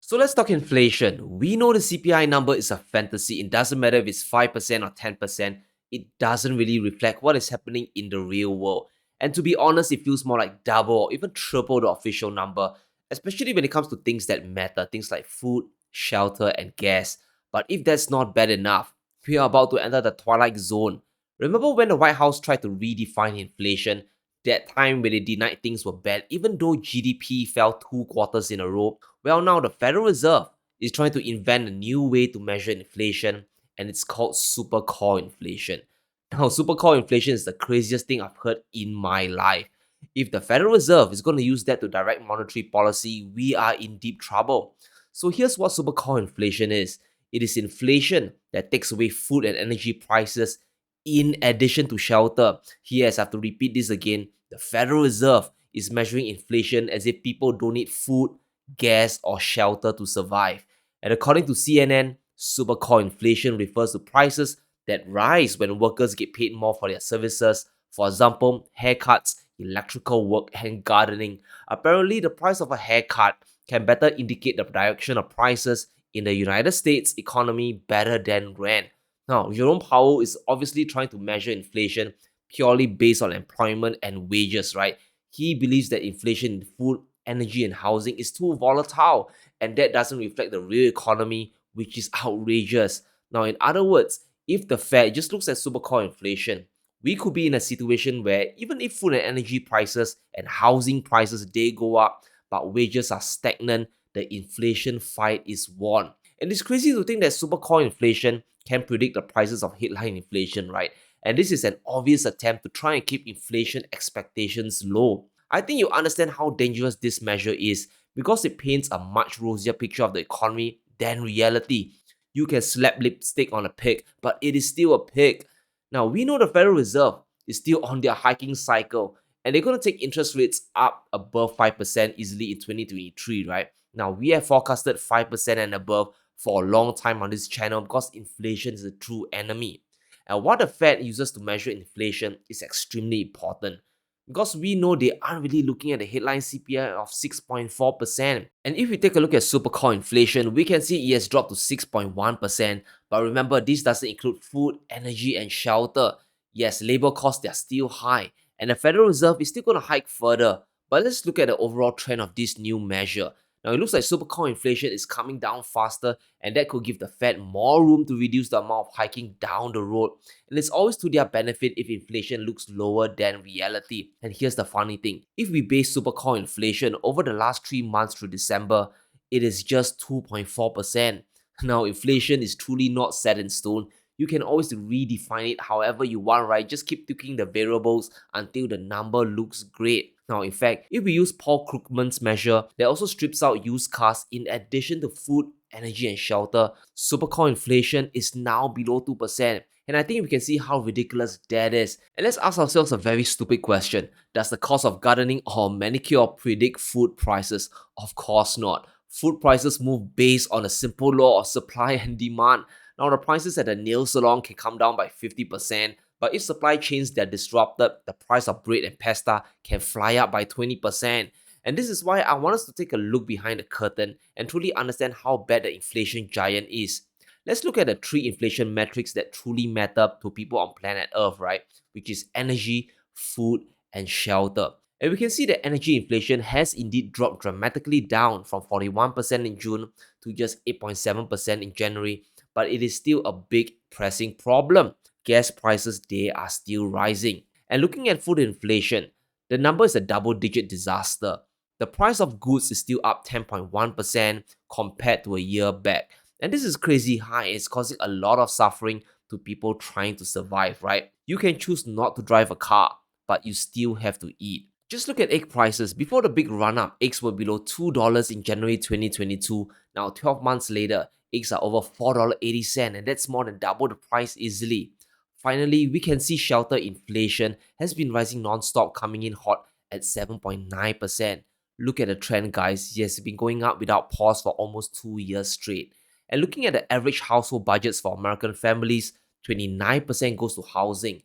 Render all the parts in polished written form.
So let's talk inflation. We know the CPI number is a fantasy. It doesn't matter if it's 5% or 10%. It doesn't really reflect what is happening in the real world. And to be honest, it feels more like double or even triple the official number, especially when it comes to things that matter, things like food, shelter, and gas. But if that's not bad enough, we are about to enter the Twilight Zone. Remember when the White House tried to redefine inflation? That time when they denied things were bad, even though GDP fell 2 quarters in a row. Well, now the Federal Reserve is trying to invent a new way to measure inflation, and it's called Supercore inflation. Now, Supercore inflation is the craziest thing I've heard in my life. If the Federal Reserve is going to use that to direct monetary policy, we are in deep trouble. So here's what Supercore inflation is. It is inflation that takes away food and energy prices in addition to shelter. Yes, I have to repeat this again. The Federal Reserve is measuring inflation as if people don't need food, gas, or shelter to survive. And according to CNN, supercore inflation refers to prices that rise when workers get paid more for their services. For example, haircuts, electrical work, and gardening. Apparently, the price of a haircut can better indicate the direction of prices in the United States economy better than rent. Now, Jerome Powell is obviously trying to measure inflation purely based on employment and wages, right? He believes that inflation in food, energy, and housing is too volatile, and that doesn't reflect the real economy, which is outrageous. Now, in other words, if the Fed just looks at supercore inflation, we could be in a situation where even if food and energy prices and housing prices they go up, but wages are stagnant, the inflation fight is won. And it's crazy to think that supercore inflation can predict the prices of headline inflation, right? And this is an obvious attempt to try and keep inflation expectations low. I think you understand how dangerous this measure is because it paints a much rosier picture of the economy than reality. You can slap lipstick on a pig, but it is still a pig. Now, we know the Federal Reserve is still on their hiking cycle, and they're going to take interest rates up above 5% easily in 2023, right? Now, we have forecasted 5% and above for a long time on this channel because inflation is a true enemy. And what the Fed uses to measure inflation is extremely important because we know they aren't really looking at the headline CPI of 6.4%. And if we take a look at supercore inflation, we can see it has dropped to 6.1%. But remember, this doesn't include food, energy, and shelter. Yes, labor costs they are still high, and the Federal Reserve is still going to hike further. But let's look at the overall trend of this new measure. Now, it looks like supercore inflation is coming down faster, and that could give the Fed more room to reduce the amount of hiking down the road. And it's always to their benefit if inflation looks lower than reality. And here's the funny thing. If we base supercore inflation over the last 3 months through December, it is just 2.4%. Now, inflation is truly not set in stone. You can always redefine it however you want, right? Just keep tweaking the variables until the number looks great. Now, in fact, if we use Paul Krugman's measure that also strips out used cars in addition to food, energy, and shelter, supercore inflation is now below 2%. And I think we can see how ridiculous that is. And let's ask ourselves a very stupid question. Does the cost of gardening or manicure predict food prices? Of course not. Food prices move based on a simple law of supply and demand. Now, the prices at a nail salon can come down by 50%, but if supply chains that are disrupted, the price of bread and pasta can fly up by 20%. And this is why I want us to take a look behind the curtain and truly understand how bad the inflation giant is. Let's look at the 3 inflation metrics that truly matter to people on planet Earth, right? Which is energy, food, and shelter. And we can see that energy inflation has indeed dropped dramatically down from 41% in June to just 8.7% in January, but it is still a big pressing problem. Gas prices, they are still rising. And looking at food inflation, the number is a double-digit disaster. The price of goods is still up 10.1% compared to a year back. And this is crazy high. It's causing a lot of suffering to people trying to survive, right? You can choose not to drive a car, but you still have to eat. Just look at egg prices. Before the big run-up, eggs were below $2 in January 2022. Now, 12 months later, eggs are over $4.80, and that's more than double the price easily. Finally, we can see shelter inflation has been rising non-stop, coming in hot at 7.9%. Look at the trend, guys. Yes, it's been going up without pause for almost 2 years straight. And looking at the average household budgets for American families, 29% goes to housing,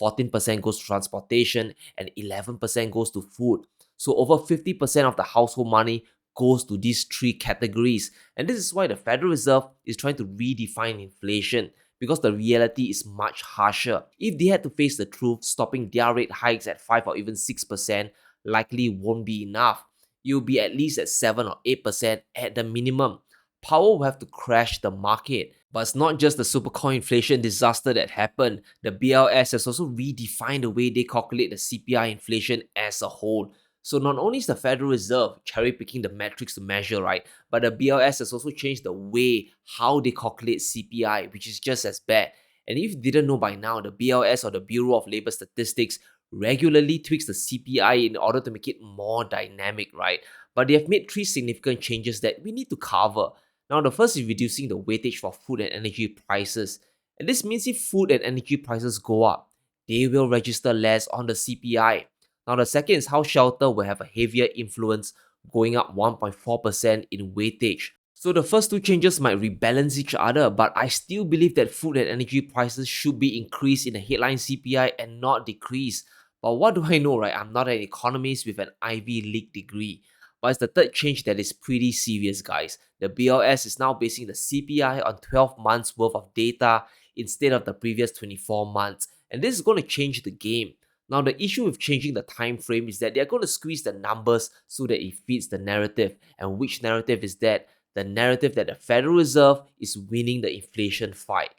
14% goes to transportation, and 11% goes to food. So over 50% of the household money goes to these three categories. And this is why the Federal Reserve is trying to redefine inflation, because the reality is much harsher. If they had to face the truth, stopping their rate hikes at 5 or even 6% likely won't be enough. You'll be at least at 7 or 8% at the minimum. Powell will have to crash the market. But it's not just the supercore inflation disaster that happened. The BLS has also redefined the way they calculate the CPI inflation as a whole. So not only is the Federal Reserve cherry picking the metrics to measure, right, but the BLS has also changed the way how they calculate CPI, which is just as bad. And if you didn't know by now, the BLS, or the Bureau of Labor Statistics, regularly tweaks the CPI in order to make it more dynamic, right? But they have made three significant changes that we need to cover. Now, the first is reducing the weightage for food and energy prices. And this means if food and energy prices go up, they will register less on the CPI. Now, the second is how shelter will have a heavier influence, going up 1.4% in weightage. So the first two changes might rebalance each other, but I still believe that food and energy prices should be increased in the headline CPI and not decreased. But what do I know, right? I'm not an economist with an Ivy League degree. But it's the third change that is pretty serious, guys. The BLS is now basing the CPI on 12 months worth of data instead of the previous 24 months. And this is going to change the game. Now, the issue with changing the time frame is that they're going to squeeze the numbers so that it fits the narrative. And which narrative is that? The narrative that the Federal Reserve is winning the inflation fight.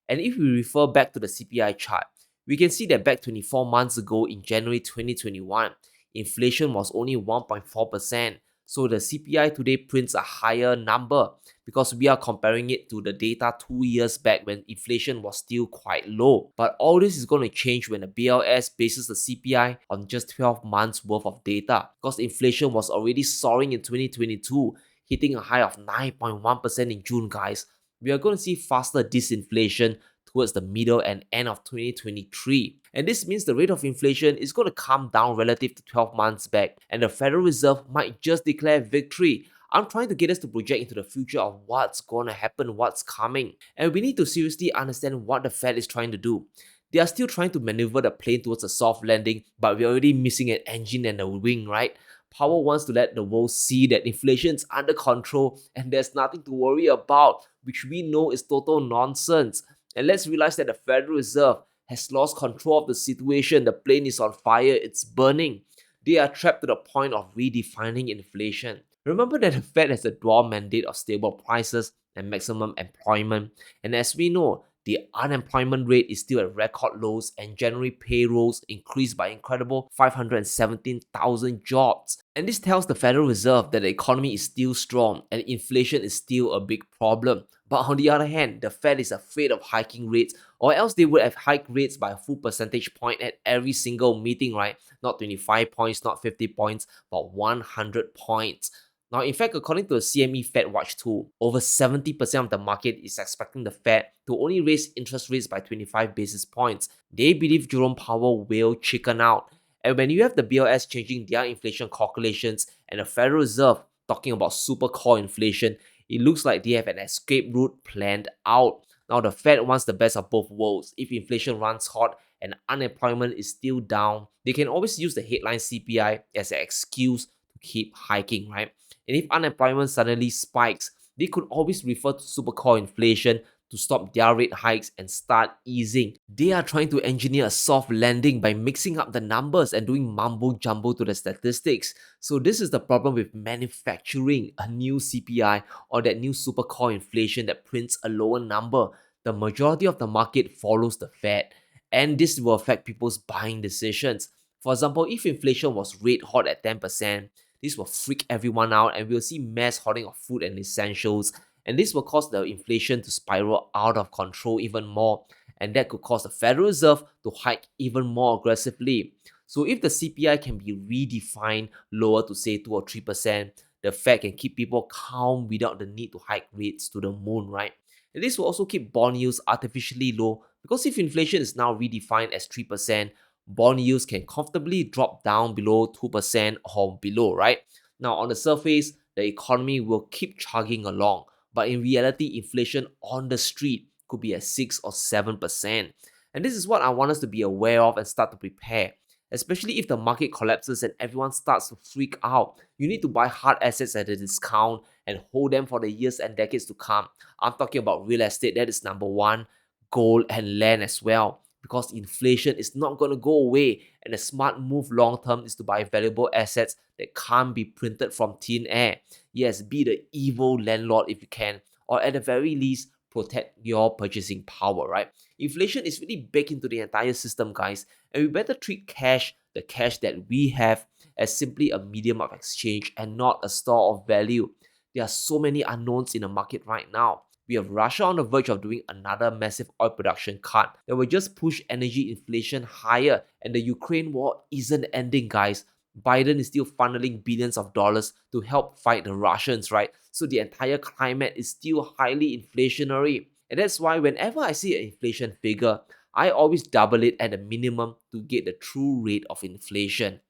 And if we refer back to the CPI chart, we can see that back 24 months ago in January 2021, inflation was only 1.4%. So the CPI today prints a higher number because we are comparing it to the data 2 years back when inflation was still quite low. But all this is going to change when the BLS bases the CPI on just 12 months worth of data, because inflation was already soaring in 2022, hitting a high of 9.1% in June, guys. We are going to see faster disinflation towards the middle and end of 2023. And this means the rate of inflation is going to come down relative to 12 months back, and the Federal Reserve might just declare victory. I'm trying to get us to project into the future of what's going to happen, what's coming. And we need to seriously understand what the Fed is trying to do. They are still trying to maneuver the plane towards a soft landing, but we're already missing an engine and a wing, right? Powell wants to let the world see that inflation is under control and there's nothing to worry about, which we know is total nonsense. And let's realize that the Federal Reserve has lost control of the situation. The plane is on fire, it's burning. They are trapped to the point of redefining inflation. Remember that the Fed has a dual mandate of stable prices and maximum employment. And as we know, the unemployment rate is still at record lows, and January payrolls increased by incredible 517,000 jobs. And this tells the Federal Reserve that the economy is still strong and inflation is still a big problem. But on the other hand, the Fed is afraid of hiking rates, or else they would have hiked rates by a full percentage point at every single meeting, right? Not 25 points, not 50 points, but 100 points. Now, in fact, according to the CME Fed Watch tool, over 70% of the market is expecting the Fed to only raise interest rates by 25 basis points. They believe Jerome Powell will chicken out. And when you have the BLS changing their inflation calculations and the Federal Reserve talking about supercore inflation, it looks like they have an escape route planned out. Now, the Fed wants the best of both worlds. If inflation runs hot and unemployment is still down, they can always use the headline CPI as an excuse to keep hiking, right? And if unemployment suddenly spikes, they could always refer to supercore inflation to stop their rate hikes and start easing. They are trying to engineer a soft landing by mixing up the numbers and doing mumbo jumbo to the statistics. So this is the problem with manufacturing a new CPI or that new supercore inflation that prints a lower number. The majority of the market follows the Fed, and this will affect people's buying decisions. For example, if inflation was red hot at 10%, this will freak everyone out and we'll see mass hoarding of food and essentials. And this will cause the inflation to spiral out of control even more. And that could cause the Federal Reserve to hike even more aggressively. So if the CPI can be redefined lower to say 2 or 3%, the Fed can keep people calm without the need to hike rates to the moon, right? And this will also keep bond yields artificially low, because if inflation is now redefined as 3%, bond yields can comfortably drop down below 2% or below, right? Now, on the surface, the economy will keep chugging along, but in reality, inflation on the street could be at 6 or 7%. And this is what I want us to be aware of and start to prepare. especially if the market collapses and everyone starts to freak out. You need to buy hard assets at a discount and hold them for the years and decades to come. I'm talking about real estate, that is number one, gold and land as well. Because inflation is not going to go away, and a smart move long term is to buy valuable assets that can't be printed from thin air. Yes, be the evil landlord if you can, or at the very least, protect your purchasing power, right? Inflation is really baked into the entire system, guys, and we better treat cash, the cash that we have, as simply a medium of exchange and not a store of value. There are so many unknowns in the market right now. We have Russia on the verge of doing another massive oil production cut that will just push energy inflation higher, and the Ukraine war isn't ending, guys. Biden is still funneling billions of dollars to help fight the Russians, right? So the entire climate is still highly inflationary. And that's why whenever I see an inflation figure, I always double it at a minimum to get the true rate of inflation.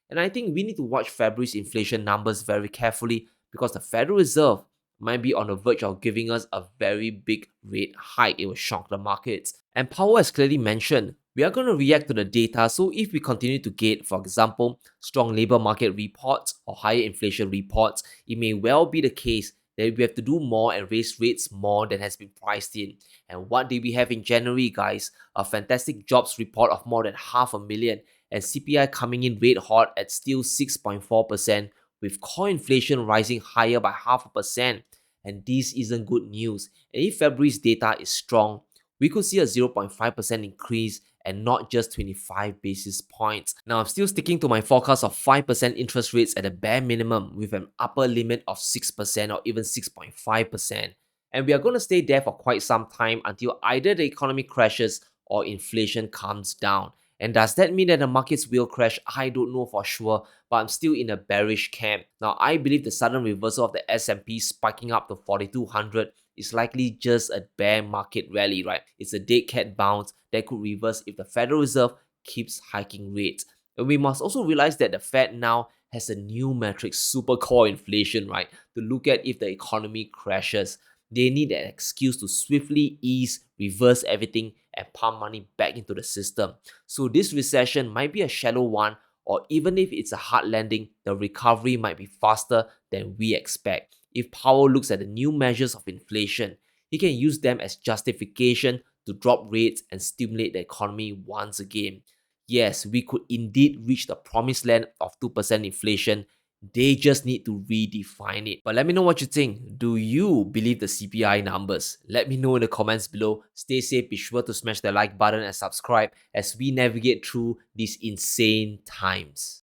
And I think we need to watch February's inflation numbers very carefully because the Federal Reserve might be on the verge of giving us a very big rate hike. It will shock the markets. And Powell has clearly mentioned we are going to react to the data. So if we continue to get, for example, strong labor market reports or higher inflation reports, it may well be the case that we have to do more and raise rates more than has been priced in. And what did we have in January, guys? A fantastic jobs report of more than 500,000, and CPI coming in red hot at still 6.4%, with core inflation rising higher by 0.5%. And this isn't good news. And if February's data is strong, we could see a 0.5% increase and not just 25 basis points. Now, I'm still sticking to my forecast of 5% interest rates at a bare minimum with an upper limit of 6% or even 6.5%. And we are going to stay there for quite some time until either the economy crashes or inflation comes down. And does that mean that the markets will crash? I don't know for sure, but I'm still in a bearish camp. Now, I believe the sudden reversal of the S&P spiking up to 4,200 is likely just a bear market rally, right? It's a dead cat bounce that could reverse if the Federal Reserve keeps hiking rates. And we must also realize that the Fed now has a new metric, Supercore inflation, right? To look at if the economy crashes. They need an excuse to swiftly ease, reverse everything, and pump money back into the system. So this recession might be a shallow one, or even if it's a hard landing, the recovery might be faster than we expect. If Powell looks at the new measures of inflation, he can use them as justification to drop rates and stimulate the economy once again. Yes, we could indeed reach the promised land of 2% inflation. They just need to redefine it. But let me know what you think. Do you believe the CPI numbers? Let me know in the comments below. Stay safe. Be sure to smash the like button and subscribe as we navigate through these insane times.